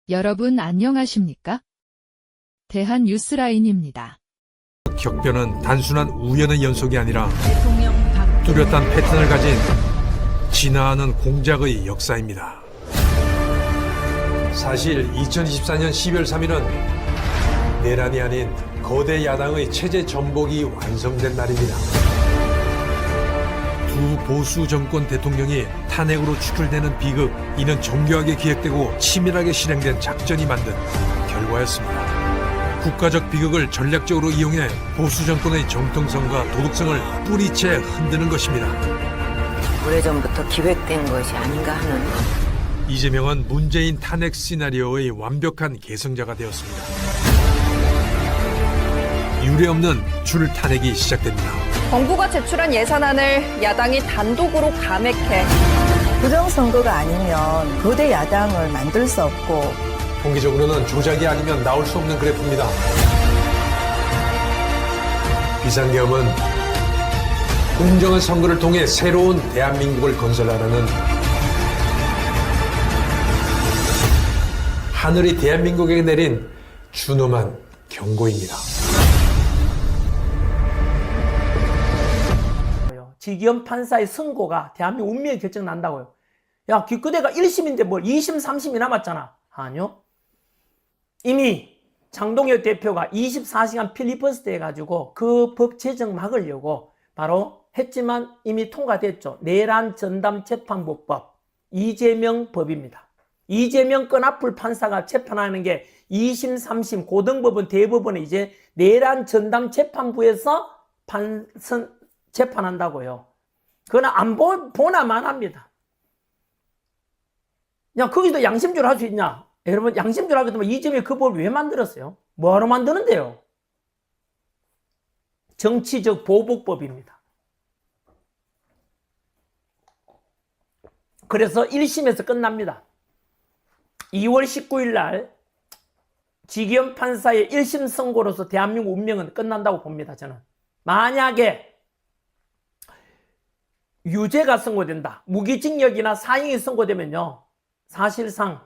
여러분 안녕하십니까? 대한뉴스라인입니다. 격변은 단순한 우연의 연속이 아니라 대통령 뚜렷한 패턴을 가진 진화하는 공작의 역사입니다. 사실 2024년 12월 3일은 내란이 아닌 거대 야당의 체제 전복이 완성된 날입니다. 두 보수 정권 대통령이 탄핵으로 추출되는 비극, 이는 정교하게 기획되고 치밀하게 실행된 작전이 만든 결과였습니다. 국가적 비극을 전략적으로 이용해 보수 정권의 정통성과 도덕성을 뿌리채 흔드는 것입니다. 오래전부터 기획된 것이 아닌가 하는. 이재명은 문재인 탄핵 시나리오의 완벽한 계승자가 되었습니다. 유례없는 줄탄핵이 시작됩니다. 정부가 제출한 예산안을 야당이 단독으로 감액해 부정선거가 아니면 거대 야당을 만들 수 없고 통계적으로는 조작이 아니면 나올 수 없는 그래프입니다. 비상계엄은 공정한 선거를 통해 새로운 대한민국을 건설하라는 하늘이 대한민국에게 내린 준엄한 경고입니다. 지기현 판사의 선고가 대한민국 운명이 결정난다고요. 야, 그대가 1심인데 뭘 2심, 3심이 남았잖아. 아니요. 이미 장동혁 대표가 24시간 필리버스터 해가지고 그 법 제정 막으려고 바로 했지만 이미 통과됐죠. 내란 전담 재판부법, 이재명 법입니다. 이재명 끈앞을 판사가 재판하는 게 2심, 3심, 고등법원, 대법원에 이제 내란 전담 재판부에서 재판한다고요. 그거는 안 보나만 합니다. 야, 거기서 양심적으로 할 수 있냐? 여러분, 양심적으로 하게 되면 이재명이 그 법을 왜 만들었어요? 뭐하러 만드는데요? 정치적 보복법입니다. 그래서 1심에서 끝납니다. 2월 19일 날 지기현 판사의 1심 선고로서 대한민국 운명은 끝난다고 봅니다. 저는. 만약에 유죄가 선고된다. 무기징역이나 사형이 선고되면요. 사실상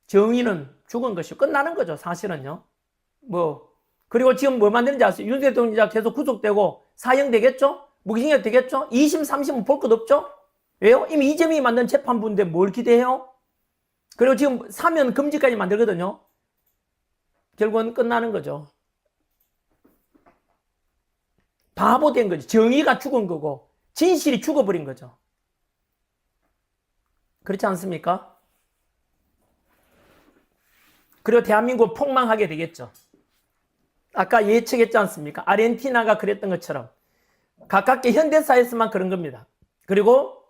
정의는 죽은 것이 끝나는 거죠. 사실은요. 그리고 지금 뭐 만드는지 아세요? 윤석열 대통령이 계속 구속되고 사형 되겠죠? 무기징역 되겠죠? 2심, 3심은 볼 것 없죠? 왜요? 이미 이재명이 만든 재판부인데 뭘 기대해요? 그리고 지금 사면 금지까지 만들거든요. 결국은 끝나는 거죠. 바보 된 거죠. 정의가 죽은 거고 진실이 죽어버린 거죠. 그렇지 않습니까? 그리고 대한민국은 폭망하게 되겠죠. 아까 예측했지 않습니까? 아르헨티나가 그랬던 것처럼 가깝게 현대사에서만 그런 겁니다. 그리고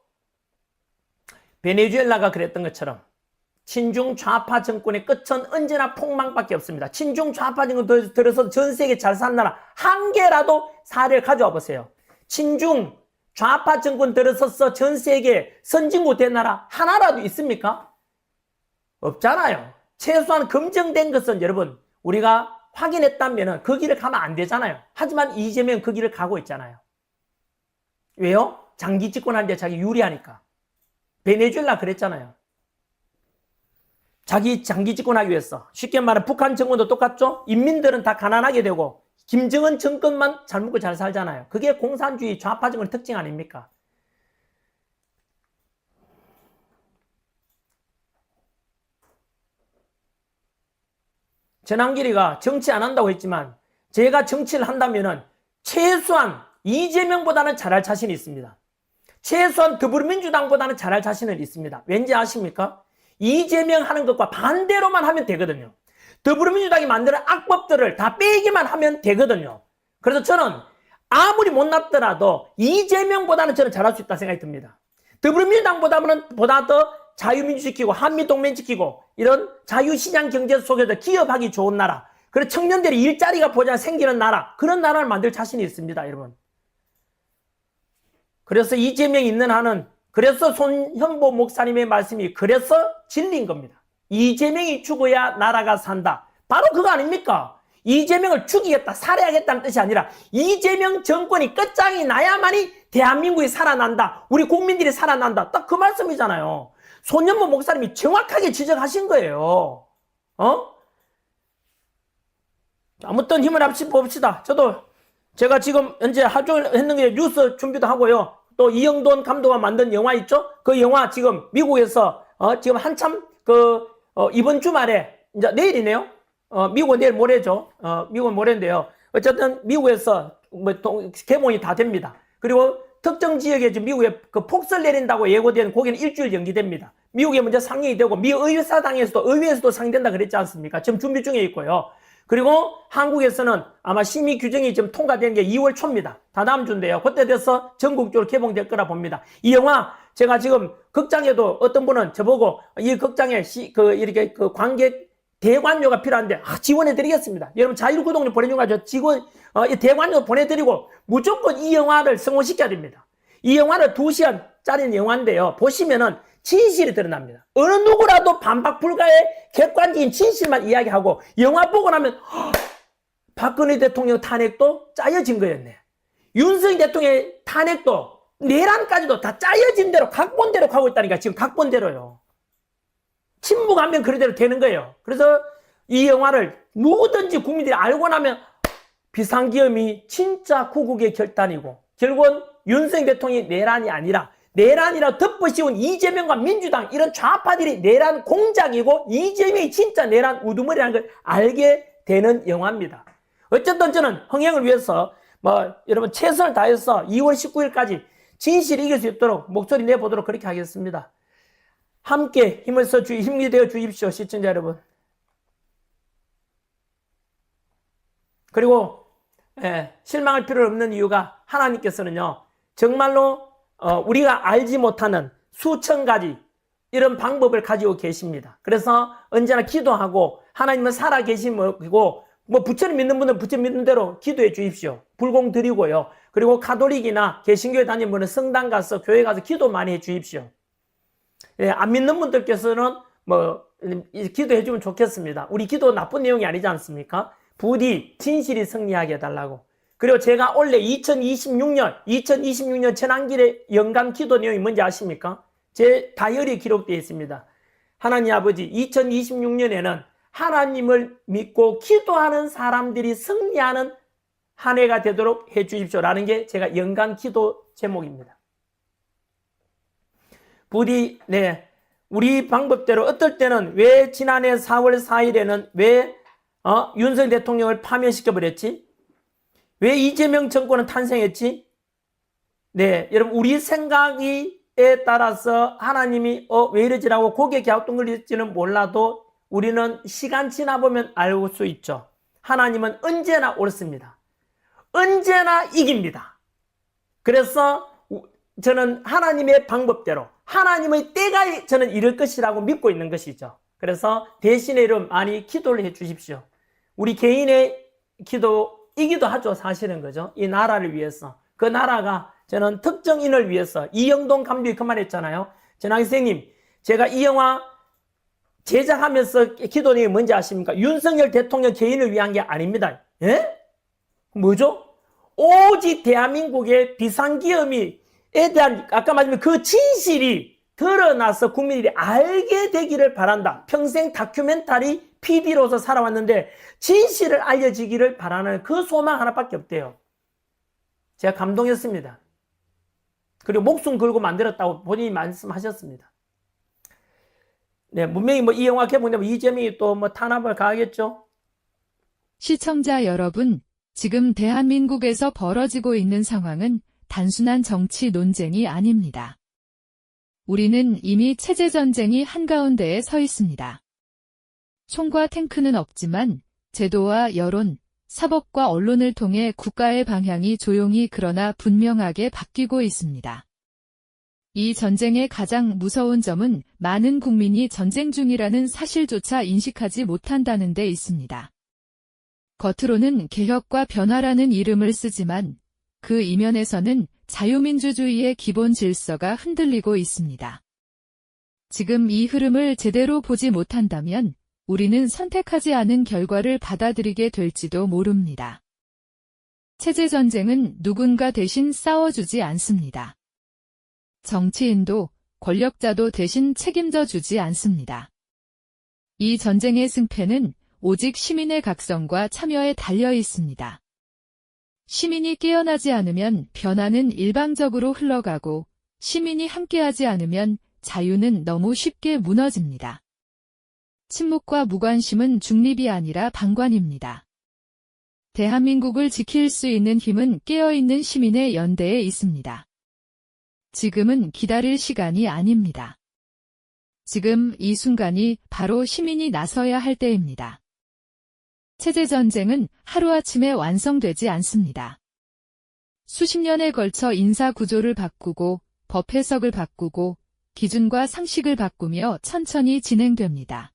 베네수엘라가 그랬던 것처럼 친중 좌파 정권의 끝은 언제나 폭망밖에 없습니다. 친중 좌파 정권 들어서 전 세계 잘 사는 나라 한 개라도 사례를 가져와 보세요. 친중 좌파 정권 들어서서 전 세계 선진국 된 나라 하나라도 있습니까? 없잖아요. 최소한 검증된 것은 여러분 우리가 확인했다면 그 길을 가면 안 되잖아요. 하지만 이재명 그 길을 가고 있잖아요. 왜요? 장기 집권하는데 자기 유리하니까. 베네수엘라 그랬잖아요. 자기 장기 집권하기 위해서. 쉽게 말하면 북한 정권도 똑같죠? 인민들은 다 가난하게 되고 김정은 정권만 잘 먹고 잘 살잖아요. 그게 공산주의 좌파 정권의 특징 아닙니까? 전한길이가 정치 안 한다고 했지만 제가 정치를 한다면은 최소한 이재명보다는 잘할 자신이 있습니다. 최소한 더불어민주당보다는 잘할 자신은 있습니다. 왠지 아십니까? 이재명 하는 것과 반대로만 하면 되거든요. 더불어민주당이 만드는 악법들을 다 빼기만 하면 되거든요. 그래서 저는 아무리 못났더라도 이재명보다는 저는 잘할 수 있다 생각이 듭니다. 더불어민주당보다 더 자유민주시키고 한미동맹 지키고 이런 자유시장 경제 속에서 기업하기 좋은 나라, 그리고 청년들이 일자리가 보장 생기는 나라, 그런 나라를 만들 자신이 있습니다. 여러분. 그래서 이재명이 있는 한은 그래서 손현보 목사님의 말씀이 그래서 진리인 겁니다. 이재명이 죽어야 나라가 산다. 바로 그거 아닙니까? 이재명을 죽이겠다, 살해하겠다는 뜻이 아니라 이재명 정권이 끝장이 나야만이 대한민국이 살아난다. 우리 국민들이 살아난다. 딱 그 말씀이잖아요. 손연모 목사님이 정확하게 지적하신 거예요. 아무튼 힘을 합쳐 봅시다. 제가 지금 현재 하루 종일 했는 게 뉴스 준비도 하고요. 또 이영돈 감독가 만든 영화 있죠? 그 영화 지금 미국에서 지금 한참 이번 주말에 이제 내일이네요. 미국은 내일 모레죠. 미국은 모레인데요. 어쨌든 미국에서 개봉이 다 됩니다. 그리고 특정 지역에 지금 미국에 그 폭설 내린다고 예고된 거기는 일주일 연기됩니다. 미국에 먼저 상영이 되고 미 의사당에서도 의회에서도 상영된다 그랬지 않습니까? 지금 준비 중에 있고요. 그리고 한국에서는 아마 심의 규정이 지금 통과된 게 2월 초입니다. 다다음 주인데요. 그때 돼서 전국적으로 개봉될 거라 봅니다. 이 영화 제가 지금 극장에도 어떤 분은 저보고 이 극장에 이렇게 관객 대관료가 필요한데 지원해 드리겠습니다. 여러분 자율구독료 보내준 거죠. 대관료 보내드리고 무조건 이 영화를 성공시켜야 됩니다. 이 영화를 2시간짜리 영화인데요. 보시면은 진실이 드러납니다. 어느 누구라도 반박 불가의 객관적인 진실만 이야기하고 영화 보고 나면 박근혜 대통령 탄핵도 짜여진 거였네. 윤석열 대통령의 탄핵도 내란까지도 다 짜여진 대로 각본대로 가고 있다니까. 지금 각본대로요. 침묵하면 그대로 되는 거예요. 그래서 이 영화를 누구든지 국민들이 알고 나면 비상계엄이 진짜 구국의 결단이고 결국은 윤석열 대통령이 내란이 아니라 내란이라 덮어씌운 이재명과 민주당 이런 좌파들이 내란 공작이고 이재명이 진짜 내란 우두머리라는 걸 알게 되는 영화입니다. 어쨌든 저는 흥행을 위해서 여러분 최선을 다해서 2월 19일까지 진실이 이길 수 있도록 목소리 내보도록 그렇게 하겠습니다. 함께 힘이 되어 주십시오, 시청자 여러분. 그리고 실망할 필요 없는 이유가 하나님께서는요 정말로 우리가 알지 못하는 수천 가지 이런 방법을 가지고 계십니다. 그래서 언제나 기도하고 하나님은 살아 계시고 부처님 믿는 분은 부처님 믿는 대로 기도해 주십시오. 불공 드리고요. 그리고 가톨릭이나 개신교에 다니는 분은 성당 가서 교회 가서 기도 많이 해 주십시오. 안 믿는 분들께서는 기도해 주면 좋겠습니다. 우리 기도 나쁜 내용이 아니지 않습니까? 부디 진실이 승리하게 해달라고. 그리고 제가 원래 2026년 천안길의 연간 기도 내용이 뭔지 아십니까? 제 다이어리에 기록되어 있습니다. 하나님 아버지 2026년에는 하나님을 믿고 기도하는 사람들이 승리하는 한 해가 되도록 해 주십시오 라는 게 제가 연간 기도 제목입니다. 부디 우리 방법대로 어떨 때는 왜 지난해 4월 4일에는 왜 윤석열 대통령을 파면시켜버렸지? 왜 이재명 정권은 탄생했지? 여러분 우리 생각에 따라서 하나님이 왜 이러지라고 고개 갸우뚱거릴지는 몰라도 우리는 시간 지나보면 알 수 있죠. 하나님은 언제나 옳습니다. 언제나 이깁니다. 그래서 저는 하나님의 방법대로 하나님의 때가 저는 이럴 것이라고 믿고 있는 것이죠. 그래서 대신에 이름 많이 기도를 해 주십시오. 우리 개인의 기도이기도 하죠. 사실은 그죠. 이 나라를 위해서. 그 나라가 저는 특정인을 위해서 이영돈 감독이 그 말 했잖아요. 전학 선생님 제가 이 영화 제작하면서 기도 내용이 뭔지 아십니까? 윤석열 대통령 개인을 위한 게 아닙니다. 뭐죠? 오직 대한민국의 비상기업에 대한 아까 말씀드린 그 진실이 드러나서 국민들이 알게 되기를 바란다. 평생 다큐멘터리 PD로서 살아왔는데 진실을 알려지기를 바라는 그 소망 하나밖에 없대요. 제가 감동했습니다. 그리고 목숨 걸고 만들었다고 본인이 말씀하셨습니다. 분명히 이 영화 개봉되면 이재명이 또 탄압을 가하겠죠. 시청자 여러분, 지금 대한민국에서 벌어지고 있는 상황은 단순한 정치 논쟁이 아닙니다. 우리는 이미 체제전쟁이 한가운데에 서 있습니다. 총과 탱크는 없지만 제도와 여론, 사법과 언론을 통해 국가의 방향이 조용히 그러나 분명하게 바뀌고 있습니다. 이 전쟁의 가장 무서운 점은 많은 국민이 전쟁 중이라는 사실조차 인식하지 못한다는 데 있습니다. 겉으로는 개혁과 변화라는 이름을 쓰지만 그 이면에서는 자유민주주의의 기본 질서가 흔들리고 있습니다. 지금 이 흐름을 제대로 보지 못한다면 우리는 선택하지 않은 결과를 받아들이게 될지도 모릅니다. 체제전쟁은 누군가 대신 싸워주지 않습니다. 정치인도 권력자도 대신 책임져 주지 않습니다. 이 전쟁의 승패는 오직 시민의 각성과 참여에 달려 있습니다. 시민이 깨어나지 않으면 변화는 일방적으로 흘러가고 시민이 함께하지 않으면 자유는 너무 쉽게 무너집니다. 침묵과 무관심은 중립이 아니라 방관입니다. 대한민국을 지킬 수 있는 힘은 깨어있는 시민의 연대에 있습니다. 지금은 기다릴 시간이 아닙니다. 지금 이 순간이 바로 시민이 나서야 할 때입니다. 체제전쟁은 하루아침에 완성되지 않습니다. 수십 년에 걸쳐 인사 구조를 바꾸고 법 해석을 바꾸고 기준과 상식을 바꾸며 천천히 진행됩니다.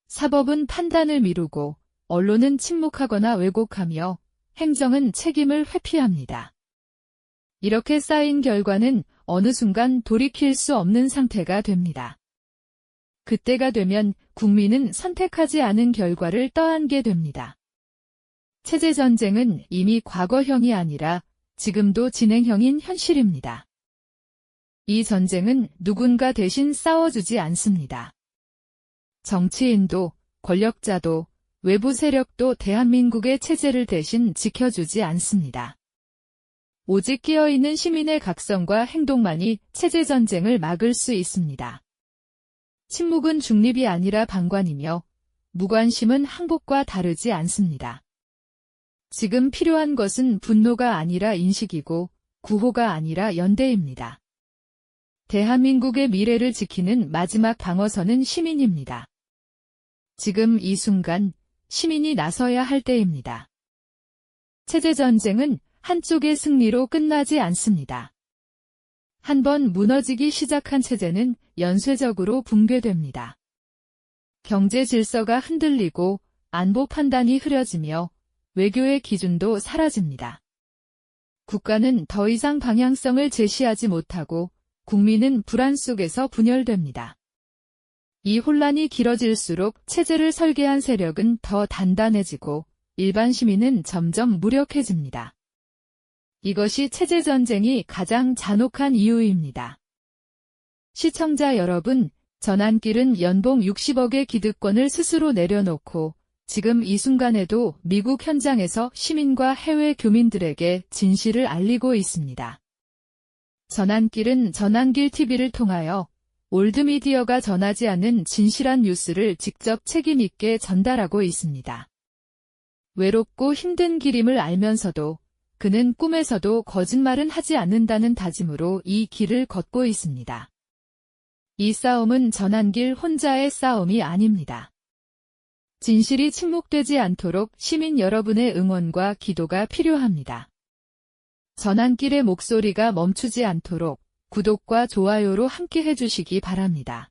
사법은 판단을 미루고 언론은 침묵하거나 왜곡하며 행정은 책임을 회피합니다. 이렇게 쌓인 결과는 어느 순간 돌이킬 수 없는 상태가 됩니다. 그때가 되면 국민은 선택하지 않은 결과를 떠안게 됩니다. 체제전쟁은 이미 과거형이 아니라 지금도 진행형인 현실입니다. 이 전쟁은 누군가 대신 싸워주지 않습니다. 정치인도, 권력자도, 외부 세력도 대한민국의 체제를 대신 지켜주지 않습니다. 오직 깨어있는 시민의 각성과 행동만이 체제전쟁을 막을 수 있습니다. 침묵은 중립이 아니라 방관이며 무관심은 항복과 다르지 않습니다. 지금 필요한 것은 분노가 아니라 인식이고 구호가 아니라 연대입니다. 대한민국의 미래를 지키는 마지막 방어선은 시민입니다. 지금 이 순간 시민이 나서야 할 때입니다. 체제전쟁은 한쪽의 승리로 끝나지 않습니다. 한번 무너지기 시작한 체제는 연쇄적으로 붕괴됩니다. 경제 질서가 흔들리고 안보 판단이 흐려지며 외교의 기준도 사라집니다. 국가는 더 이상 방향성을 제시하지 못하고 국민은 불안 속에서 분열됩니다. 이 혼란이 길어질수록 체제를 설계한 세력은 더 단단해지고 일반 시민은 점점 무력해집니다. 이것이 체제전쟁이 가장 잔혹한 이유입니다. 시청자 여러분, 전환길은 연봉 60억의 기득권을 스스로 내려놓고 지금 이 순간에도 미국 현장에서 시민과 해외 교민들에게 진실을 알리고 있습니다. 전환길은 전환길 TV를 통하여 올드미디어가 전하지 않은 진실한 뉴스를 직접 책임있게 전달하고 있습니다. 외롭고 힘든 길임을 알면서도 그는 꿈에서도 거짓말은 하지 않는다는 다짐으로 이 길을 걷고 있습니다. 이 싸움은 전환길 혼자의 싸움이 아닙니다. 진실이 침묵되지 않도록 시민 여러분의 응원과 기도가 필요합니다. 전환길의 목소리가 멈추지 않도록 구독과 좋아요로 함께 해주시기 바랍니다.